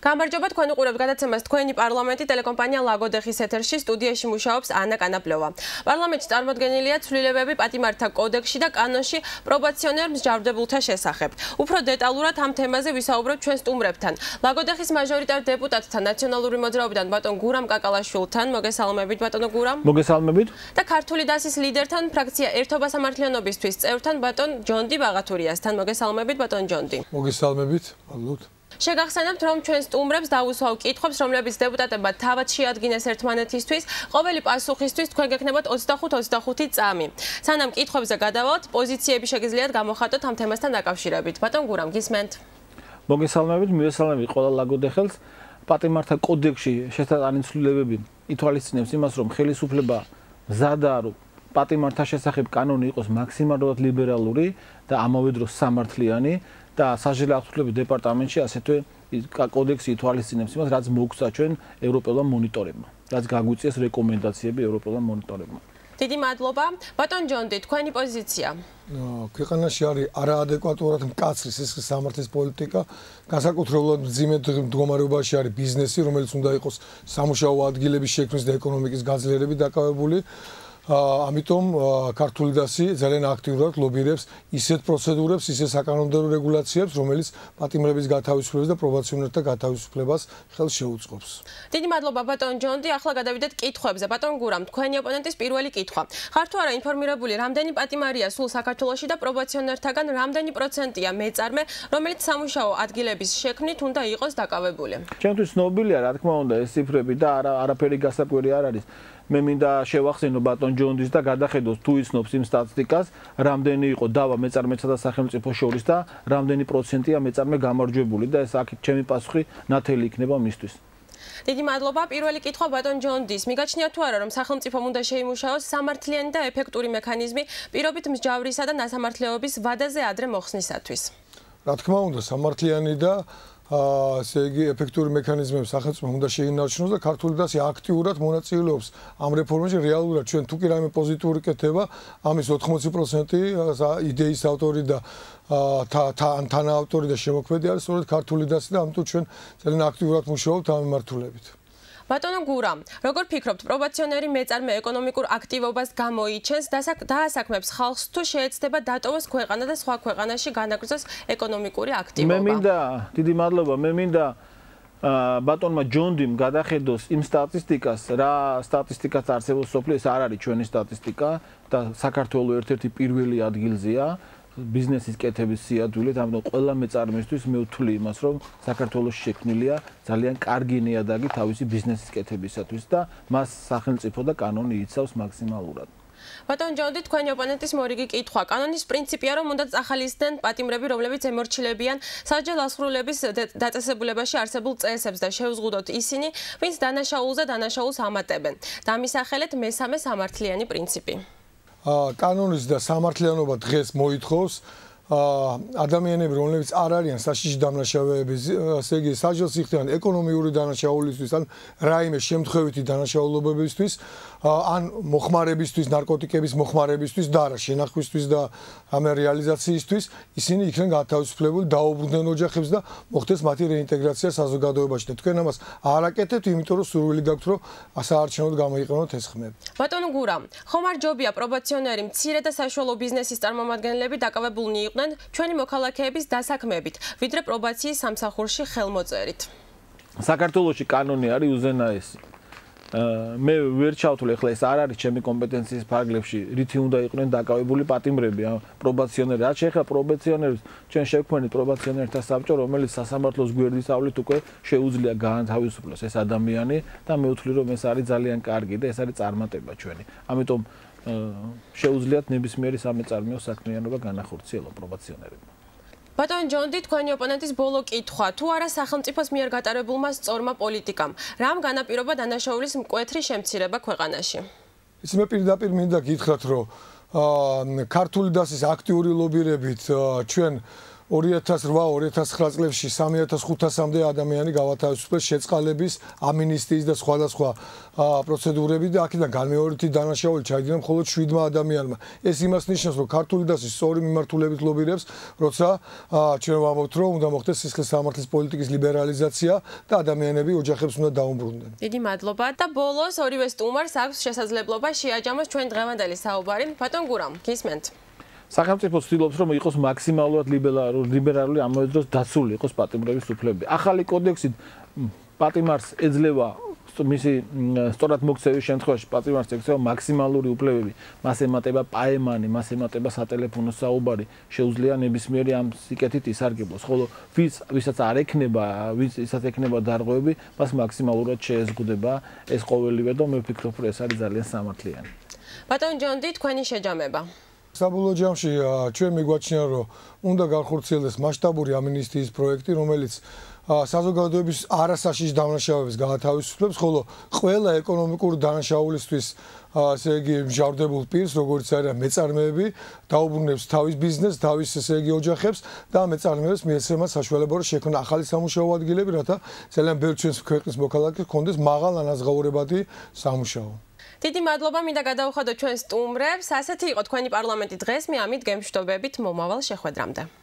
გამარჯობა თქვენ უყურებთ გადაცემას თქვენი პარლამენტი ტელეკომპანია ლაგოდეხის ეთერში სტუდიაში მუშაობს ანა კანაპლევა. პარლამენტში წარმოდგენილია ცვლილებები პატიმართა კოდექსში და კანონში პრობაციონერ მსჯავრდებულთა შესახებ. უფრო დეტალურად ამ თემაზე ვისაუბრებთ ჩვენ სტუმრებთან. ლაგოდეხის მაჟორიტარ დეპუტატთან ნაციონალური მოძრაობიდან ბატონ გურამ კაკალაშვილთან. მოგესალმებით ბატონო გურამ. მოგესალმებით. და ქართული დასის ლიდერთან ფრაქცია ერთობა სამართლიანობისთვის წევრთან ბატონ ჯონდი ბაღათურიასთან. მოგესალმებით ბატონ ჯონდი. მოგესალმებით, ალბათ. შეგახსენებთ, რომ ჩვენ სტუმრებს დავუსვავ კითხვებს, რომლებიც დეპუტატებმა თავად შეადგინეს ერთმანეთისთვის. ყოველი პასუხისთვის თქვენ გექნებათ 25 წამი. სანამ კითხვებზე გადავალთ, პოზიციები შეგიძლიათ გამოხატოთ ამ თემასთან დაკავშირებით. ბატონ გურამ, გისმენთ. მოგესალმებით, მივესალმებით ყველა ლაგოდეხელს. პატიმართა კოდექსში შესაძლებელი ცვლილებები ითვალისწინებს იმას, რომ ხელისუფლება მზადაა, რომ პატიმართა შესახებ კანონი იყოს მაქსიმალურად ლიბერალური და ამავე დროს სამართლიანი. და საჟელე აღთვლების დეპარტამენტში ასეთვე კოდექსი ითვალისწინებს იმას, რაც მოგვცა ჩვენ ევროპელმა მონიტორებმა, რაც გაგვიწიეს რეკომენდაციები ევროპელმა მონიტორებმა. დიდი მადლობა. ბატონ ჯონდი, თქვენი პოზიცია. ქვეყანაში არის არაადეკვატურად მკაცრი სისხლის სამართლის პოლიტიკა, განსაკუთრებულად მძიმე მდგომარეობაში არის ბიზნესი, რომელიც უნდა იყოს სამუშაო ადგილების შექმნის და ეკონომიკის გაძლიერებით დაკავებული. ამიტომ ქართული დასი ძალიან აქტიურად ლობირებს ისეთ პროცედურებს, ისეთ საკანონმდებლო რეგულაციებს, რომელიც პატიმრების გათავისუფლებას და პრობაციონერთა გათავისუფლებას ხელს შეუწყობს. დიდი მადლობა ბატონ ჯონდი. ახლა გადავიდეთ კითხვებზე. ბატონ გურამ, თქვენი ოპონენტის პირველი კითხვა. ხართ თუ არა ინფორმირებული, რამდენი პატიმარია სულ საქართველოში და პრობაციონერთაგან რამდენი პროცენტია მეწარმე, რომელიც სამუშაო ადგილების შექმნით უნდა იყოს დაკავებული? ჩემთვის ცნობილია, რა თქმა უნდა, ეს ციფრები და არაფერი გასაკვირი არ არის. მე მინდა შევახსენო ბატონ ჯონდის და გადახედოს თუ იცნობს იმ სტატისტიკას, რამდენი იყო დავა მეწარმეთა და სახელმწიფო შორის და რამდენი პროცენტია მეწარმე გამარჯვებული და ეს აქ ჩემი პასუხი ნათელი იქნება მისთვის. დიდი მადლობა. პირველი კითხვა ბატონ ჯონდის. მიგაჩნია თუ არა, რომ სახელმწიფომ უნდა შეიმუშაოს სამართლიანი და ეფექტური მექანიზმი პირობით მსჯავრისა და ნასამართლეობის ვადაზე ადრე მოხსნისათვის? რა თქმა უნდა, სამართლიანი და ესე იგი ეფექტური მექანიზმები სახელმწიფომ უნდა შეინარჩუნოს და ქართული დასი აქტიურად მონაწილეობს ამ რეფორმაში. რეალურად ჩვენ თუ კი რაიმე პოზიტიური კეთება, ამის 80% იდეის ავტორი და თანაავტორი და შემოქმედი არის სწორედ ქართული დასი და ამიტომ ჩვენ ძალიან აქტიურად მუშაობთ ამ მიმართულებით. ბატონო გურამ, როგორ ფიქრობთ, პრობაციონერი მეწარმე ეკონომიკურ აქტივობას გამოიჩენს, დაასაქმებს ხალხს თუ შეეცდება დატოვოს ქვეყანა და სხვა ქვეყანაში განაგრძოს ეკონომიკური აქტივობა? მე მინდა, დიდი მადლობა, მე მინდა ბატონმა ჯონდიმ გადახედოს იმ სტატისტიკას, რა სტატისტიკაც არსებობს სოფლიოს, არ არის ჩვენი სტატისტიკა და საქართველოს ერთ-ერთი პირველი ადგილზეა ბიზნესის კეთების სიადვილით, ამიტომ ყველა მეწარმესთვის მე ვთვლი იმას, რომ საქართველოში შექმნილია ძალიან კარგი ნიადაგი თავისი ბიზნესის კეთებისათვის და მას სახელმწიფო და კანონი იცავს მაქსიმალურად. ბატონ ჯონდი, თქვენი ოპონენტის მორიგი კითხვა. კანონის პრინციპია, რომ უნდა წახალისდნენ პატიმრები, რომლებიც ემორჩილებიან სასჯელ ასრულების დაწესებულებაში არსებულ წესებს და შევზღუდოთ ისინი, ვინც დანაშაულზე დანაშაულს ამატებენ. დამისახელეთ მესამე სამართლიანი პრინციპი. კანონის და სამართლიანობა დღეს მოითხოვს ადამიანები, რომლებიც არ არიან საშიში დამნაშავეების, ასე იგი სასჯელს იხდიან ეკონომიური დანაშაულისთვის ან რაიმე შემთხვევითი დანაშაულობებისთვის, ან მოხმარებისთვის, ნარკოტიკების მოხმარებისთვის და არა შენახვისთვის და ამ რეალიზაციისთვის, ისინი იქნენ გათავისუფლებული, დაუბრუნდნენ ოჯახებს და მოხდეს მათი რეინტეგრაცია საზოგადოებაში. და თქვენ ამას არ აკეთებთ, იმიტომ რომ სურვილი გაქვთ, რომ საარჩევნოდ გამოიყენოთ ეს ხმები. ბატონ გურამ, ხომ არ ჯობია პრობაციონერი მცირე და საშუალო ბიზნესის წარმომადგენლები დაკავებულნი იყვნენ ჩვენი მოქალაქეების დასაქმებით, ვიდრე პრობაციის სამსახურში ხელმოწერით? საქართველოში კანონი არის უზენაესი. მე ვერ ჩავთვლი, ახლა ეს არ არის ჩემი კომპეტენციის ფარგლებში, რითი უნდა იყვნენ დაკავებული პატიმრები, პრობაციონერი. რაც შეეხება პრობაციონერებს, ჩვენ შევქმნით პრობაციონერთა საბჭო, რომელიც სასამართლოს გვერდისავლით უკვე შეუძლია გაანთავისუფლოს ეს ადამიანი და მე ვთვლი, რომ ეს არის ძალიან კარგი და ეს არის წარმატება ჩვენი. ამიტომ შეუძლიათ ნებისმიერი სამეწარმეო საქმიანობა განახორციელონ პრობაციონერებმა. ბატონ ჯონდი, თქვენი ოპონენტის ბოლო კითხვა. თუ არა სახელმწიფოს მიერ გატარებულმა სწორმა პოლიტიკამ, რამ განაპირობა დანაშაულის მკვეთრი შემცირება ქვეყანაში? იცი მე პირდაპირ მინდა გითხრათ, რომ ქართული დასის აქტიური ლობირებით ჩვენ 2008-2009 წლებში 3500-მდე ადამიანი გავათავისუფლეს შეწყალების, ამინისტიის და სხვადასხვა პროცედურები და აქედან განმეორებით დანაშაული ჩაიდინა მხოლოდ 7 ადამიანმა. ეს იმას ნიშნავს, რომ ქართული დასის სწორი მიმართულებით ლობირებს, როცა ჩვენ ვამბობთ, რომ უნდა მოხდეს სისხლის სამართლის პოლიტიკის ლიბერალიზაცია და ადამიანები ოჯახებს უნდა დაუბრუნდნენ. დიდი მადლობა და ბოლოს ორივე სტუმარს აქვს შესაძლებლობა შეაჯამოს ჩვენ დღევანდელი საუბარი. ბატონ გურამ, გისმენთ. სახელმწიფო ცდილობს, რომ იყოს მაქსიმალურად ლიბერალური ამავე დროს დაცული იყოს პატიმრების უფლებები. ახალი კოდექსით პატიმარს ეძლევა მისი სწორად მოქცევის შემთხვევაში პატიმარს ექცევა მაქსიმალური უფლებები. მას ემატება პაემანი, მას ემატება სატელეფონო საუბარი, შეუძლია ნებისმიერი ამ სიკეთით ისარგებლოს. ხოლო ვისაც არ ექნება, ვისაც ექნება დარღვევები, მას მაქსიმალურად შეეზღუდება ეს ყოველივე და მე ვფიქრობ, რომ ეს არის ძალიან სამართლიანი. ბატონ ჯონდი, თქვენი შეჯამება. საბოლოო ჯამში ჩვენ მიგვაჩნია, რომ უნდა განხორციელდეს მასშტაბური ამინისტიის პროექტი, რომელიც საზოგადოების არასაშიშ დანაშაულებს გაათავისუფლებს, ხოლო ყველა ეკონომიკური დანაშაულისთვის, ასე იგი, მჟავრდებულ პირს, როგორც არის მეწარმეები, დაუბრუნებს თავის ბიზნესს, თავის ესე იგი ოჯახებს და მეწარმეებს მიეცემა საშუალება, რომ შექმნა ახალი სამუშაო ადგილები, რათა ძალიან ბევრი ჩვენს ქვეყნის მოქალაქეს ჰქონდეს მაღალ ანაზღაურებადი სამუშაო. დიდი მადლობა, მინდა გადავხადოთ ჩვენ სტუმრებს. ასეთი იყო თქვენი პარლამენტი დღეს, მე ამით გემშვიდობებით მომავალ შეხვედრამდე.